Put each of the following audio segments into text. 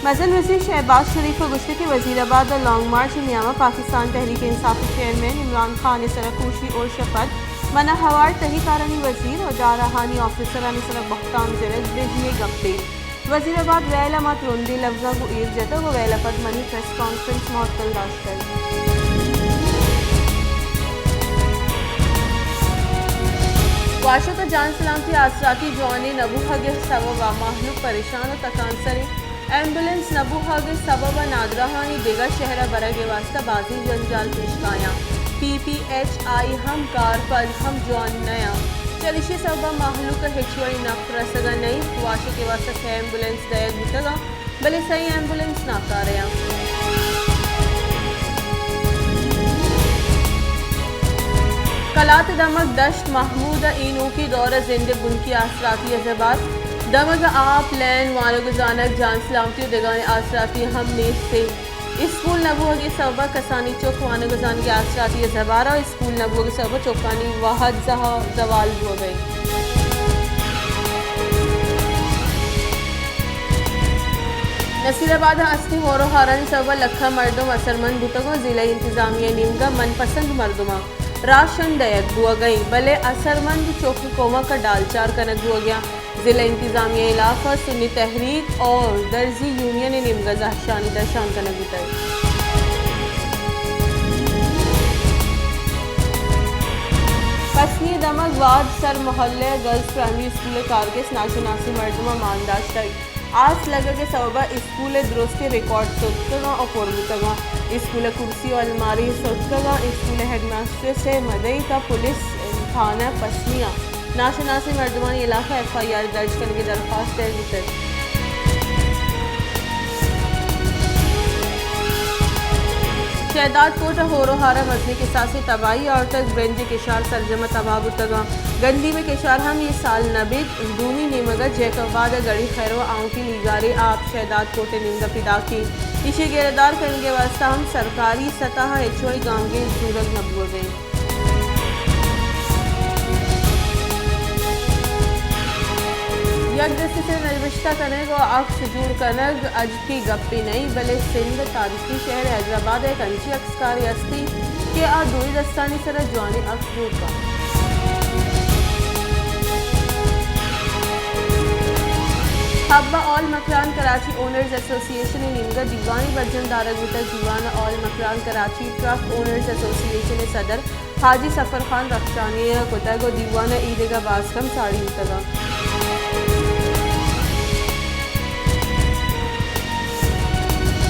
मज़ल वज़ीर शहबाज शरीफ को गुश्त के वज़ीराबाद और लॉन्ग मार्च नियामा पाकिस्तान तहरीक इंसाफ चेयरमैन इमरान खान सरकूशी और शपथ मना हवार तहीकारानी वज़ीर और दाराहानी ऑफिसर सर बख्ताम जरद बिजली गप्पे वज़ीराबाद वेला मत रोंदी लफ्जा को ईर जता वो वेला पद मनी प्रेस कॉन्फ्रेंस मअतल दाश्तल वाशत जान सलामती आसराती जवानी नबू हगे सबब महलूक परेशान और तकान सरी एम्बुलेंस नबू हगे सबब नादराहानी बेगा शहरा बरगे वास्ता बाजी जंजाल पेशकाया PPHI हम कार पर हम जवान नया चलिशी सबब महलूक हिचवड़ी नफर सगा नहीं वाशे के वास्ता से एम्बुलेंस दया गुतगा भले सही एम्बुलेंस नाकारिया कलात दमक दश्त महमूद इनू की दौर जिंदे बुनकी आसराती अजबात दमक आप लैन वालो गुजानक जान सलामती देगान आसराती हम नेस से स्कूल नबूह के सबा कसानी चौक वानो गुजान के आसराती अजबारा स्कूल नबूह के सबा चौकानी वाहद जवाल हो गई नसीराबाद हस्ती होरो हारानी सबा लखा मर्दम असरमंद बुतगो जिला इंतजामिया निमगा मनपसंद मर्दमा राशन दयक हुआ गई भले असरमंद चौकी कोमा का डालचार कनक हुआ गया जिला इंतजामिया इलाका सुन्नी तहरीक और दर्जी यूनियन निमगा जहशानी दर्शान कनक गुताई पसनी दमक वाद सर मोहल्ले गर्ल्स प्राइमरी स्कूल कारगिस नाशनासी मर्दमा मानदाश्त आज लगा के सबबा स्कूल दुरुस्त रिकॉर्ड सोचगा और कोरबुतगा स्कूल कुर्सी और अलमारी सोचगा स्कूल हेडमास्टर से मदई का पुलिस थाना पसनिया नाशनासी मर्दमानी इलाका FIR दर्ज करने की दरख्वास्त दे दी शहदाद कोट होरोहारा मजनी के साथ तबाही और तक ब्रेंज केशार सरजमा तबाबुतगा गंदी में केशार हम ये साल नबिद दूनी निमगा जैकबाद गड़ी खैरो आँव की लीगारे आप शहदाद कोटे निमगा पिदा की इसे गिरदार करने के वास्ता हम सरकारी सतह हेचोई गाँव के सूरज नबुआ गए यकदस्ती से नलविश्ता कनग और अक्स जुड़ कनग अज की गप्पी नहीं भले सिंध तारीखी शहर हैदराबाद एक अंची अक्सकारी अस्ती के दूरी दस्तानी सर जवानी अक्स जुड़ का हब्बा all Makran Karachi owners association निमगा दीवानी बर्जन दारगुता दीवान all Makran Karachi truck owners association सदर हाजी सफर खान रक्षानी कुतग दीवाना ईदगा बासकम साड़ी उतगा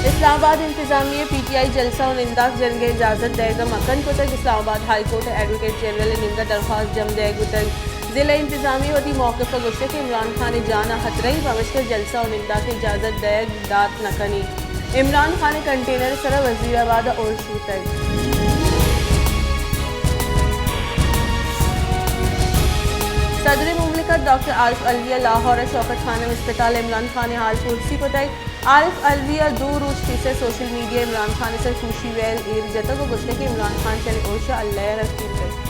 इस्लामाबाद इंतजामिया PTI जलसा और निंदाक जंगे इजाज़त देगा मकन को तक Islamabad high court advocate general निंदा दरख्वास्त जम देगा तक जिला इंतजामिया वती मौके पर गुस्से के इमरान खान ने जाना हतरई पवशकर जलसा और निंदा की इजाज़त देग दात नकनी इमरान खान ने कंटेनर सर वजीराबाद और शूतक सदर मुमलिकत डॉक्टर आरिफ अलविया लाहौर शौकत खानम अस्पताल इमरान खान ने हाल कुर्सी को तय आरिफ अलविया 2 रोज पीछे सोशल मीडिया इमरान खान से खुशी वेल ईर जतक गुस्से के इमरान खान चले ओशा अल्लाह रखी